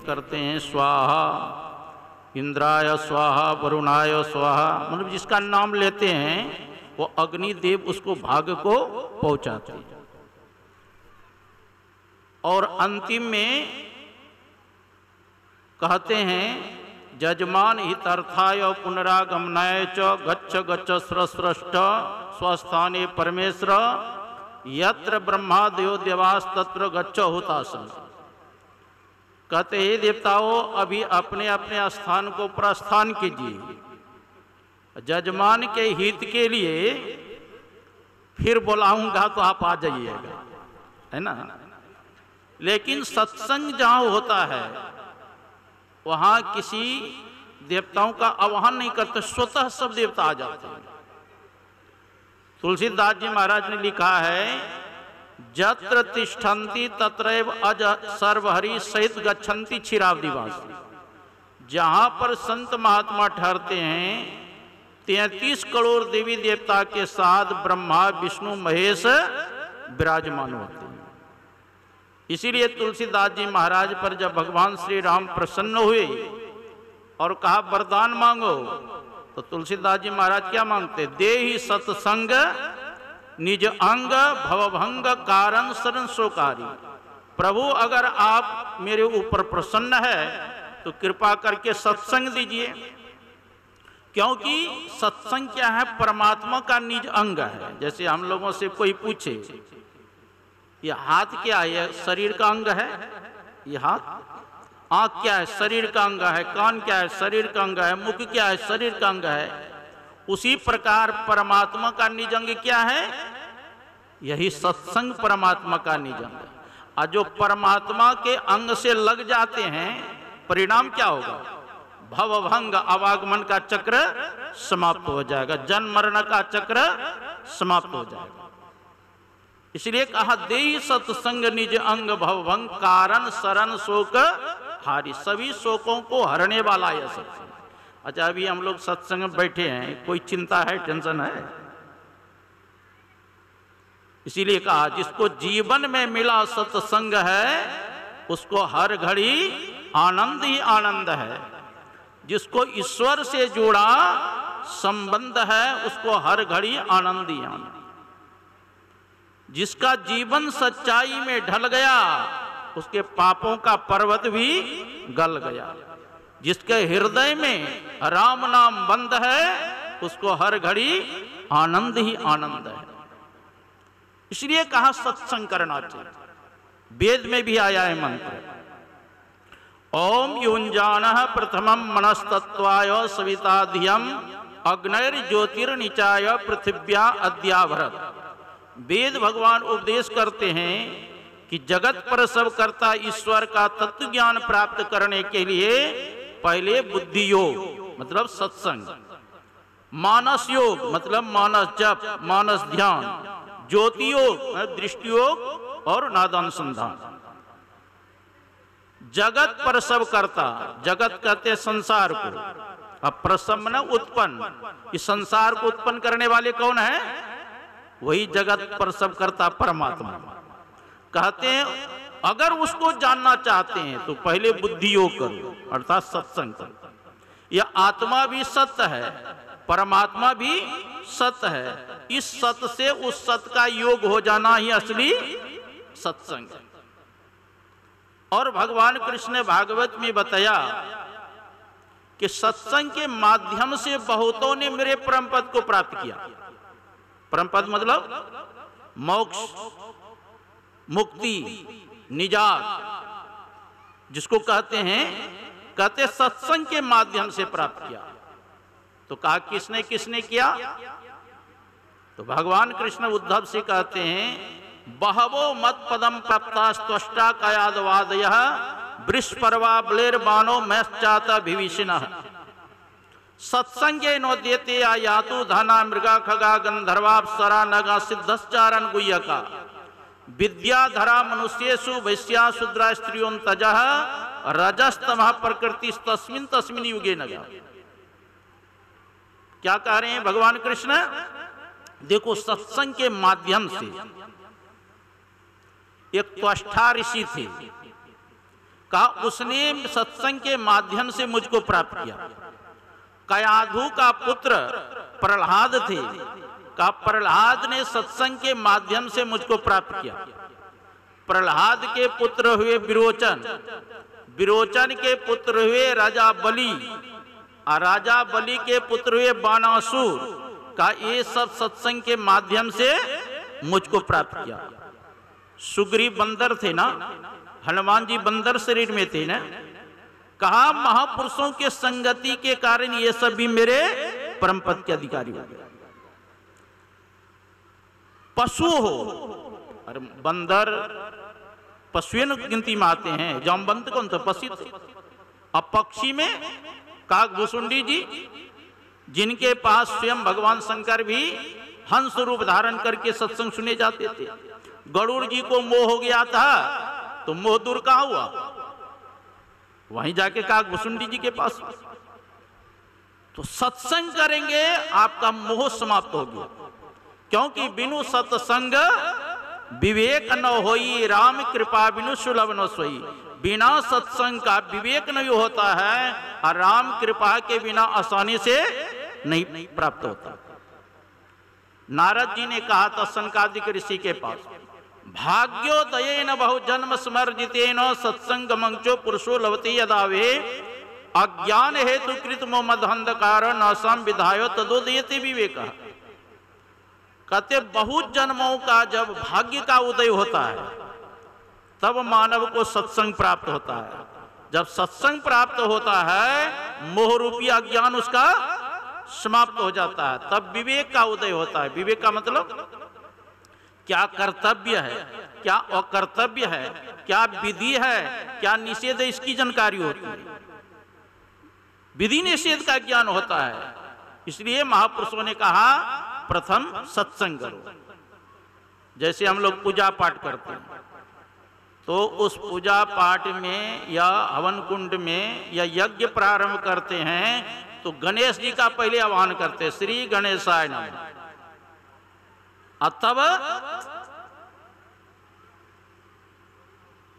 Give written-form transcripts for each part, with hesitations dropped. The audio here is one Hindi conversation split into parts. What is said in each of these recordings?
करते हैं स्वाहा, इंद्राय स्वाहा, वरुणाय स्वाहा, मतलब जिसका नाम लेते हैं वो अग्निदेव उसको भाग को पहुंचाते हैं। और अंतिम में कहते हैं जजमान हितार्थाय पुनरागमनाय च गच्छ गच्छ स्रष्ट स्वस्थाने परमेश्वर यत्र ब्रह्मादयो देवास तत्र गच्छ हुतासन। कहते हैं देवताओं अभी अपने अपने स्थान को प्रस्थान कीजिए, जजमान के हित के लिए फिर बुलाऊंगा तो आप आ जाइएगा, है ना। लेकिन सत्संग जहां होता है वहां किसी देवताओं का आह्वान नहीं करते, स्वतः सब देवता आ जाते हैं। तुलसीदास जी महाराज ने लिखा है जत्र तिष्ठन्ति तत्रैव अज सर्वहरि सहित गच्छन्ति क्षीराब्धिवासी। जहां पर संत महात्मा ठहरते हैं 33 करोड़ देवी देवता के साथ ब्रह्मा विष्णु महेश विराजमान होते हैं। इसीलिए तुलसीदास जी महाराज पर जब भगवान श्री राम प्रसन्न हुए और कहा वरदान मांगो, तो तुलसीदास जी महाराज क्या मांगते, देहि सत्संग निज अंग भवभंग कारण शरण सोकारी। प्रभु अगर आप मेरे ऊपर प्रसन्न है तो कृपा करके सत्संग दीजिए, क्योंकि सत्संग क्या है, परमात्मा का निज अंग है। जैसे हम लोगों से कोई पूछे ये हाथ क्या है, ये शरीर का अंग है, ये हाथ। आंख क्या है, शरीर का अंग है। कान क्या है, शरीर का अंग है। मुख क्या है, शरीर का अंग है। उसी प्रकार परमात्मा का निज अंग क्या है, यही सत्संग परमात्मा का निज अंग है। और जो परमात्मा के अंग से लग जाते हैं परिणाम क्या होगा, भवभंग आवागमन का चक्र समाप्त हो जाएगा, जन्म मरण का चक्र समाप्त हो जाएगा। इसलिए कहा देहि सत्संग निज अंग भवभंग कारण शरण शोक हारी। सभी शोकों को हरने वाला यह सत्संग। अच्छा अभी हम लोग सत्संग में बैठे हैं, कोई चिंता है, टेंशन है? इसीलिए कहा जिसको जीवन में मिला सत्संग है उसको हर घड़ी आनंद ही आनंद है। जिसको ईश्वर से जुड़ा संबंध है उसको हर घड़ी आनंद ही आनंद। जिसका जीवन सच्चाई में ढल गया उसके पापों का पर्वत भी गल गया। जिसके हृदय में राम नाम बंद है उसको हर घड़ी आनंद ही आनंद है। इसलिए कहा सत्संग करना चाहिए। वेद में भी आया है मंत्र, ओम युंजानः प्रथमं मनस्तत्वाय सविता धियम अग्निर्ज्योतिर्निचाय पृथिव्या अद्याभरत। वेद भगवान उपदेश करते हैं कि जगत पर सब करता ईश्वर का तत्व ज्ञान प्राप्त करने के लिए पहले बुद्धि योग मतलब सत्संग, मानस योग मतलब मानस जप मानस ध्यान, ज्योति योग दृष्टि योग और नादानुसंधान। जगत पर सब करता, जगत कहते संसार को, अब प्रसम न उत्पन्न, इस संसार को उत्पन्न करने वाले कौन है, वही जगत पर सब करता परमात्मा। कहते हैं अगर उसको जानना चाहते हैं तो पहले बुद्धि योग करो अर्थात सत्संग करो। यह आत्मा भी सत्य है, परमात्मा भी सत्य है। इस सत्य से उस सत्य का योग हो जाना ही असली सत्संग है। और भगवान कृष्ण ने भागवत में बताया कि सत्संग के माध्यम से बहुतों ने मेरे परम पद को प्राप्त किया। परम पद मतलब मोक्ष, मुक्ति, निजात जिसको कहते हैं, कहते सत्संग के माध्यम से प्राप्त किया। तो कहा किसने किसने किया, तो भगवान कृष्ण उद्धव से कहते हैं बहवो मत पदम प्राप्तास्त्वष्टा कयादवादयः वृषपर्वा ब्लेरबानो मैश्चाता विभीषिणः सत्संगे नोद्यते यातु धना मृगा खगा गंधर्वाप्सरा नगा सिद्धश्चारण गुह्यका विद्याधरा मनुष्येषु वैश्या शूद्रा स्त्रियों तजः रजस्तमः प्रकृति तस्मिन् तस्मिन् युगे नगा। क्या कह रहे हैं भगवान कृष्ण, देखो सत्संग के माध्यम से एक त्वष्टा ऋषि थे, का उसने सत्संग के माध्यम से मुझको प्राप्त किया। कयाधु का पुत्र प्रहलाद थे, का प्रहलाद ने सत्संग के माध्यम से मुझको प्राप्त किया। प्रहलाद के पुत्र हुए विरोचन, विरोचन के पुत्र हुए राजा बलि, और राजा बलि के पुत्र हुए बानासुर, का ये सब सत्संग के माध्यम से मुझको प्राप्त किया। सुग्रीव बंदर थे ना, हनुमान जी बंदर शरीर में थे ना, कहा महापुरुषों के संगति के कारण ये सब भी मेरे परम पद के अधिकारी हो गए। पशु हो, अरे बंदर पशुओं गिनती में आते हैं, जामवंत कौन था, पशु थे। अब पक्षी में काकभुसुंडी जी, जिनके पास स्वयं भगवान शंकर भी हंस रूप धारण करके सत्संग सुने जाते थे। गरुड़ जी को मोह हो गया था, तो मोह दूर कहां हुआ, वहीं जाके काकभुसुंडी जी के पास। तो सत्संग करेंगे आपका मोह समाप्त हो गया, क्योंकि बिनु सत्संग विवेक न होई, राम कृपा बिनु सुलभ न सोई। बिना सत्संग का विवेक नहीं होता है, और राम कृपा के बिना आसानी से नहीं प्राप्त होता। नारद जी ने कहा था सनकादिक ऋषि के पास, भाग्योदयेन बहु जन्म स्मर्जितेन सत्संग मंचो पुरुषो लभते यदावे, अज्ञान हेतु कृत मोमदंधकार नासाम विधायो तदोदयते विवेक। कहते बहुत जन्मों का जब भाग्य का उदय होता है, तब मानव को सत्संग प्राप्त होता है। जब सत्संग प्राप्त होता है, मोह रूपी अज्ञान उसका समाप्त हो जाता है, तब विवेक का उदय होता है। विवेक का मतलब क्या कर्तव्य है, क्या अकर्तव्य है, क्या विधि है, क्या निषेध है, इसकी जानकारी होती है। विधि निषेध का ज्ञान होता है। इसलिए महापुरुषों ने कहा प्रथम सत्संग करो। जैसे हम लोग पूजा पाठ करते हैं, तो उस पूजा पाठ में या हवन कुंड में या यज्ञ प्रारंभ करते हैं, तो गणेश जी का पहले आह्वान करते हैं, श्री गणेशाय नमः। तब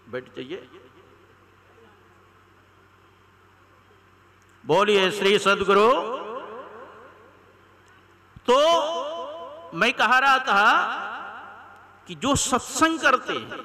बैठ जाइए, बोलिए श्री सद्गुरु। तो मैं कह रहा था कि जो सत्संग करते हैं,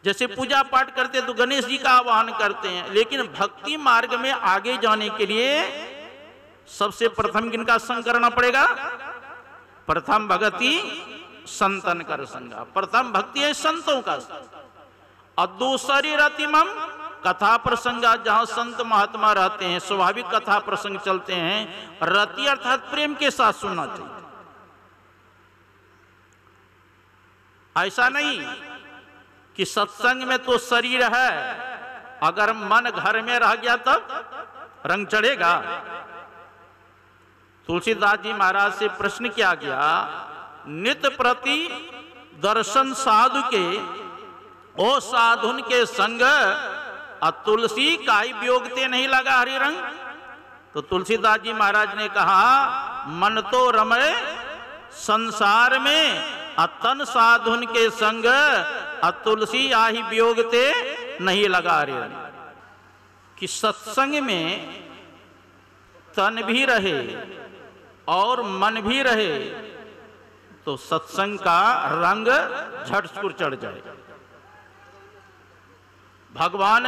जैसे पूजा पाठ करते हैं तो गणेश जी का आह्वान करते हैं, लेकिन भक्ति मार्ग में आगे जाने के लिए सबसे प्रथम किनका संग करना पड़ेगा? प्रथम भक्ति संतन कर संगा। प्रथम भक्ति है संतों का, और दूसरी रतिमम कथा प्रसंग, जहां संत महात्मा रहते हैं, स्वाभाविक कथा प्रसंग चलते हैं। रति अर्थात प्रेम के साथ सुनना चाहिए। ऐसा नहीं कि सत्संग में तो शरीर है, अगर मन घर में रह गया तब रंग चढ़ेगा। तुलसीदास जी महाराज से प्रश्न किया गया, नित्य प्रति दर्शन साधु के ओ साधुन के संग, तुलसी काई वियोगते नहीं लगा हरि रंग। तो तुलसीदास जी महाराज ने कहा, मन तो रमे संसार में, तन साधुन के संग, तुलसी आही वियोगते नहीं लगा हरि रंग। कि सत्संग में तन भी रहे और मन भी रहे, तो सत्संग का रंग झटस्कुर चढ़ जाए। भगवान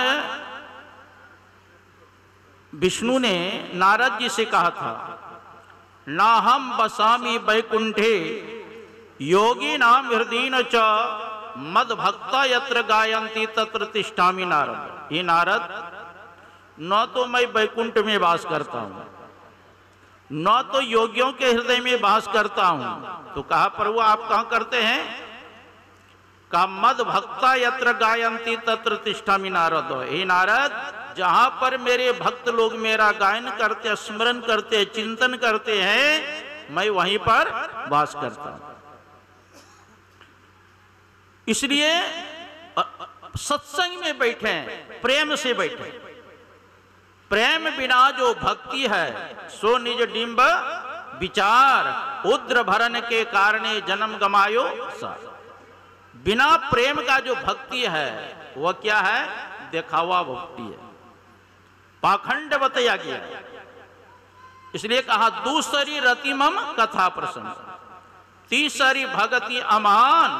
विष्णु ने नारद जी से कहा था, ना हम बसामी वैकुंठे योगी नाम हृदय च मद भक्ता यत्र गायंती तत्र तिष्ठामि नारद। ये नारद, न तो मैं वैकुंठ में वास करता हूं, न तो योगियों के हृदय में वास करता हूं। तो कहा प्रभु आप कहां करते हैं? का मद भक्ता यत्र गायंती तत्र तिष्ठामि नारद। हे नारद, जहां पर मेरे भक्त लोग मेरा गायन करते, स्मरण करते, चिंतन करते हैं, मैं वहीं पर वास करता हूं। इसलिए सत्संग में बैठे, प्रेम से बैठे। प्रेम बिना जो भक्ति है, सो निज डिंब विचार उद्र भरण के कारणे जन्म गमायो सा। बिना प्रेम का जो भक्ति है वह क्या है? दिखावा भक्ति है, पाखंड बताया गया है। इसलिए कहा दूसरी रतिमम कथा प्रसंग, तीसरी भगति अमान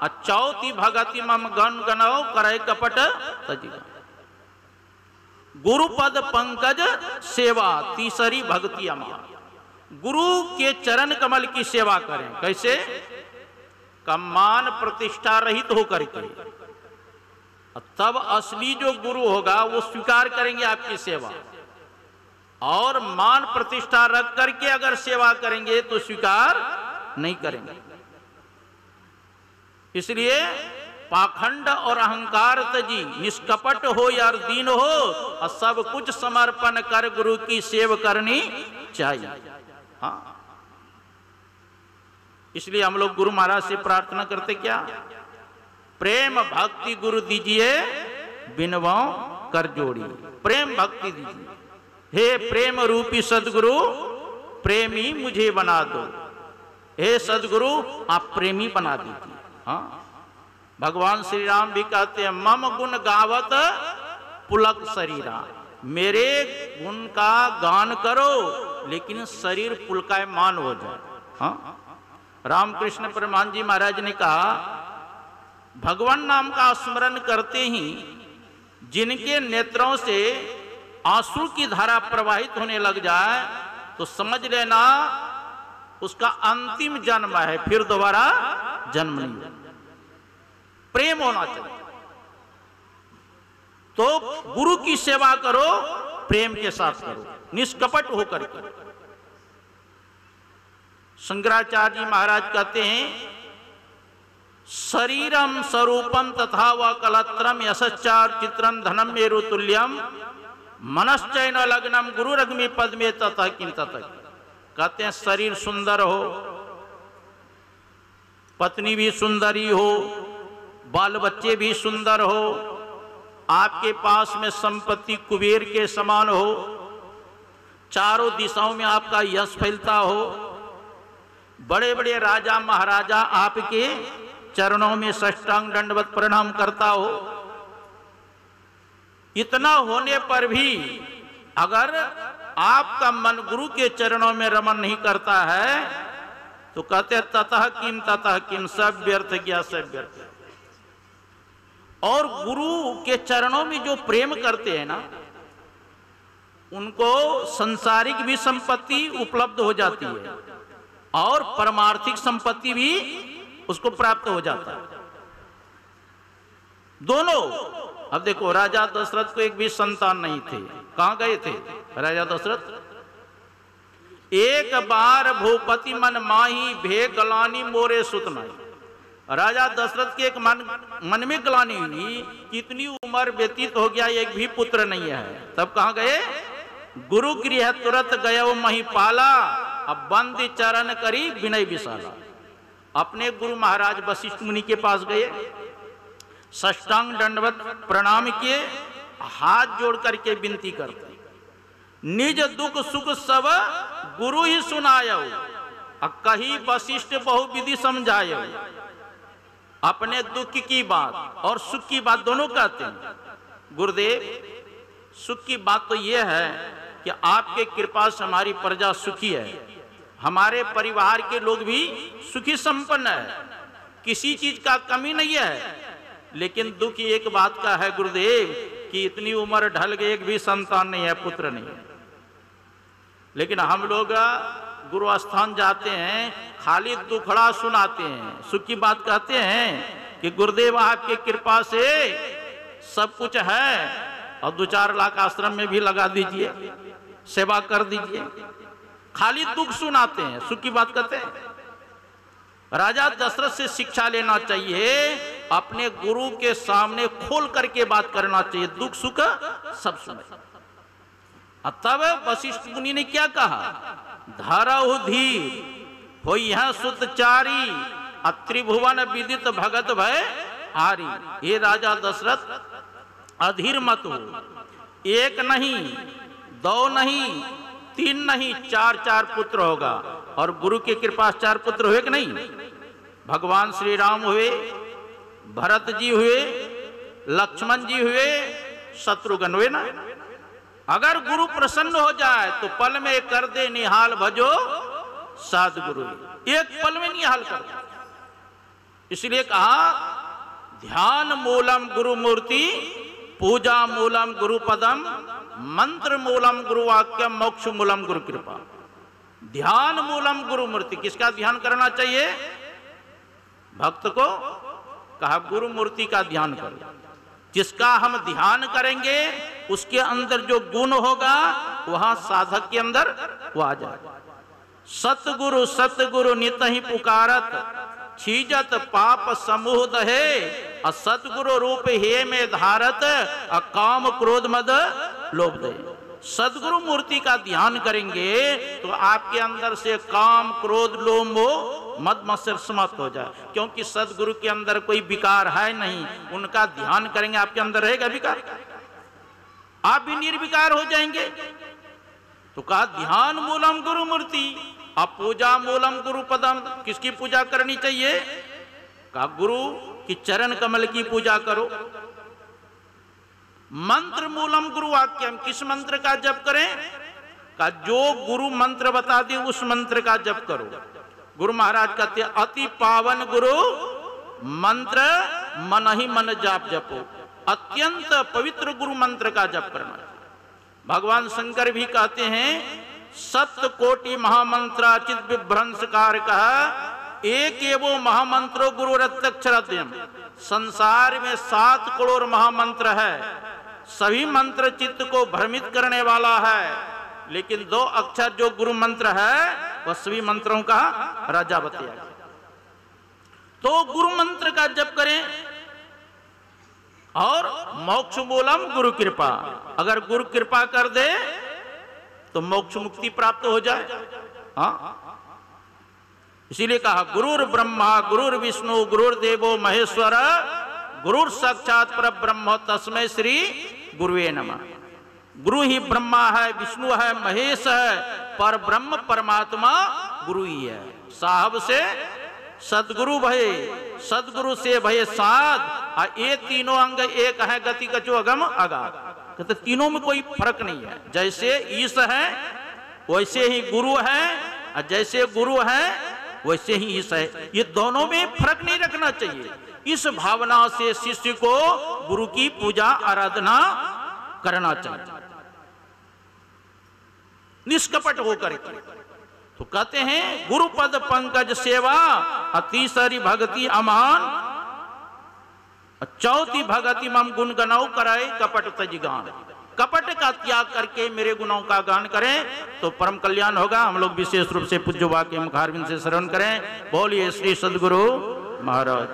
और चौथी भगति मम गण गणो करे कपट तजिगा। गुरुपद पंकज सेवा, तीसरी भक्ति अमान, गुरु के चरण कमल की सेवा करें। कैसे? कम्मान प्रतिष्ठा रहित होकर के, तब असली जो गुरु होगा वो स्वीकार करेंगे आपकी सेवा, और मान प्रतिष्ठा रख करके अगर सेवा करेंगे तो स्वीकार नहीं करेंगे। इसलिए पाखंड और अहंकार तजी, निष्कपट हो या दीन हो, और सब कुछ समर्पण कर गुरु की सेवा करनी चाहिए। हाँ, इसलिए हम लोग गुरु महाराज से प्रार्थना करते क्या? प्रेम भक्ति गुरु दीजिए, बिनवाओ कर जोड़ी। प्रेम भक्ति दीजिए, हे प्रेम रूपी सदगुरु प्रेमी मुझे बना दो। हे सदगुरु आप प्रेमी बना दीजिए। हाँ, भगवान श्री राम भी कहते हैं मम गुण गावत पुलक शरीरा, मेरे गुण का गान करो लेकिन शरीर पुलकायमान हो जाए। हाँ, रामकृष्ण परमहंस जी महाराज ने कहा भगवान नाम का स्मरण करते ही जिनके नेत्रों से आंसू की धारा प्रवाहित होने लग जाए तो समझ लेना उसका अंतिम जन्म है, फिर दोबारा जन्म नहीं है। प्रेम होना चाहिए। तो गुरु की सेवा करो, प्रेम के साथ करो, निष्कपट होकर के। शंकराचार्य जी महाराज कहते हैं शरीरम स्वरूपम तथा व कलत्रम यशश्चार चित्रम धनम मेरु तुल्यम मनश्चैन लग्नम गुरु रग्मि पद में तथा किम तथा। कहते हैं शरीर सुंदर हो, पत्नी भी सुंदरी हो, बाल बच्चे भी सुंदर हो, आपके पास में संपत्ति कुबेर के समान हो, चारों दिशाओं में आपका यश फैलता हो, बड़े बड़े राजा महाराजा आपके चरणों में साष्टांग दंडवत प्रणाम करता हो। इतना होने पर भी अगर आपका मन गुरु के चरणों में रमन नहीं करता है तो कहते ततः किम, सब व्यर्थ गया, सब व्यर्थ। और गुरु के चरणों में जो प्रेम करते हैं ना, उनको सांसारिक भी संपत्ति उपलब्ध हो जाती है और परमार्थिक संपत्ति भी उसको प्राप्त हो जाता है, दोनों। अब देखो राजा दशरथ को एक भी संतान नहीं थे, कहां गए थे राजा दशरथ? एक बार भूपति मन माही भे गलानी मोरे सुत नहीं। राजा दशरथ के एक मन में गलानी हुई, कितनी उम्र व्यतीत हो गया, एक भी पुत्र नहीं है। तब कहां गए? गुरु गृह तुरंत गयो महिपाला, अब बंदी चरण करी विनय विशाला। अपने गुरु महाराज वशिष्ठ मुनि के पास गए, साष्टांग दंडवत प्रणाम किए, हाथ जोड़ करके विनती करते निज दुख सुख सब गुरु ही सुनायो, कही वशिष्ठ बहुविधि समझायो। अपने दुख की बात और सुख की बात दोनों कहते हैं। गुरुदेव सुख की बात तो यह है कि आपके कृपा से हमारी प्रजा सुखी है, हमारे परिवार के लोग भी सुखी संपन्न है, किसी चीज का कमी नहीं है। लेकिन दुख एक बात का है गुरुदेव कि इतनी उम्र ढल गई, एक भी संतान नहीं है, पुत्र नहीं है। लेकिन हम लोग गुरु स्थान जाते हैं, खाली दुखड़ा सुनाते हैं, सुख की बात कहते हैं कि गुरुदेव आपके कृपा से सब कुछ है, और 2-4 लाख आश्रम में भी लगा दीजिए, सेवा कर दीजिए। खाली दुख सुनाते हैं, सुख की बात कहते हैं। राजा दशरथ से शिक्षा लेना चाहिए, अपने गुरु के सामने खोल करके बात करना चाहिए, दुख सुख सब सुने। तब वशिष्ठ मुनि ने क्या कहा? धरहु धीर हो यह सुतचारी, त्रिभुवन विदित भगत भय हारी। हे राजा दशरथ अधीर मत हो, एक नहीं, 2 नहीं, 3 नहीं, 4 पुत्र होगा। और गुरु की कृपा 4 पुत्र हुए कि नहीं? भगवान श्री राम हुए, भरत जी हुए, लक्ष्मण जी हुए, शत्रुघ्न हुए ना। अगर गुरु प्रसन्न हो जाए तो पल में कर दे निहाल भजो सद्गुरु, एक पल में निहाल कर दे। इसलिए कहा ध्यान मूलम गुरु मूर्ति, पूजा मूलम गुरु पदम, मंत्र मूलम गुरु वाक्यम, मोक्ष मूलम गुरु कृपा। ध्यान मूलम गुरु मूर्ति, किसका ध्यान करना चाहिए? भक्त को। कहा गुरु मूर्ति का ध्यान करो। जिसका हम ध्यान करेंगे उसके अंदर जो गुण होगा वहां साधक के अंदर वो आ जाएगा। सतगुरु सतगुरु नित ही पुकारत, छीजत पाप समूह दहे, असतगुरु रूप हे में धारत, अकाम क्रोध मद लोभ दे। सदगुरु मूर्ति का ध्यान करेंगे तो आपके अंदर से काम क्रोध लोभ मोह मद मत्सर समाप्त हो जाए, क्योंकि सदगुरु के अंदर कोई विकार है नहीं। उनका ध्यान करेंगे आपके अंदर रहेगा विकार, आप भी निर्विकार हो जाएंगे। तो कहा ध्यान मूलम गुरु मूर्ति, अब पूजा मूलम गुरु पदम, किसकी पूजा करनी चाहिए? कहा गुरु की चरण कमल की पूजा करो। मंत्र मूलम गुरु वाक्यम, किस मंत्र का जप करें? का जो गुरु मंत्र बता दे उस मंत्र का जप करो। गुरु महाराज कहते अति पावन गुरु मंत्र मन ही मन जाप जपो, अत्यंत पवित्र गुरु मंत्र का जप करना। भगवान शंकर भी कहते हैं सप्त कोटि महामंत्राचित विभ्रंशकार कहा, एक एवो महामंत्रो गुरु रत्नक्षरद्यम। संसार में 7 करोड़ महामंत्र है, सभी मंत्र चित्त को भ्रमित करने वाला है, लेकिन 2 अक्षर जो गुरु मंत्र है वह सभी मंत्रों का राजा बताया। तो गुरु मंत्र का जप करें। और मोक्ष मूलम गुरु कृपा, अगर गुरु कृपा कर दे तो मोक्ष मुक्ति प्राप्त हो जाए। हाँ, इसीलिए कहा गुरुर ब्रह्मा गुरुर विष्णु गुरुर्देवो महेश्वर, गुरुर साक्षात पर ब्रह्म तस्मै श्री गुरुवे नमः। गुरु ही ब्रह्मा है, विष्णु है, महेश है, पर ब्रह्म परमात्मा गुरु ही है। साहब से सदगुरु भय, सदगुरु से भय साध, ये तीनों अंग एक है, गति कछु अगम अगाध। कहते तीनों में कोई फर्क नहीं है। जैसे ईश है वैसे ही गुरु है, और जैसे गुरु है वैसे ही ईश है। ये दोनों में फर्क नहीं रखना चाहिए। इस भावना से शिष्य को गुरु की पूजा आराधना करना चाहिए, निष्कपट होकर। तो कहते हैं गुरु पद पंकज सेवा, अतिसरी भक्ति अमान, चौथी भगति मम गुण गनाऊ कराए कपट तज गान। कपट का त्याग करके मेरे गुणों का गान करें तो परम कल्याण होगा। हम लोग विशेष रूप से पूज्य वाक्य मुखारविंद से श्रवण करें। बोलिए श्री सद्गुरु महाराज।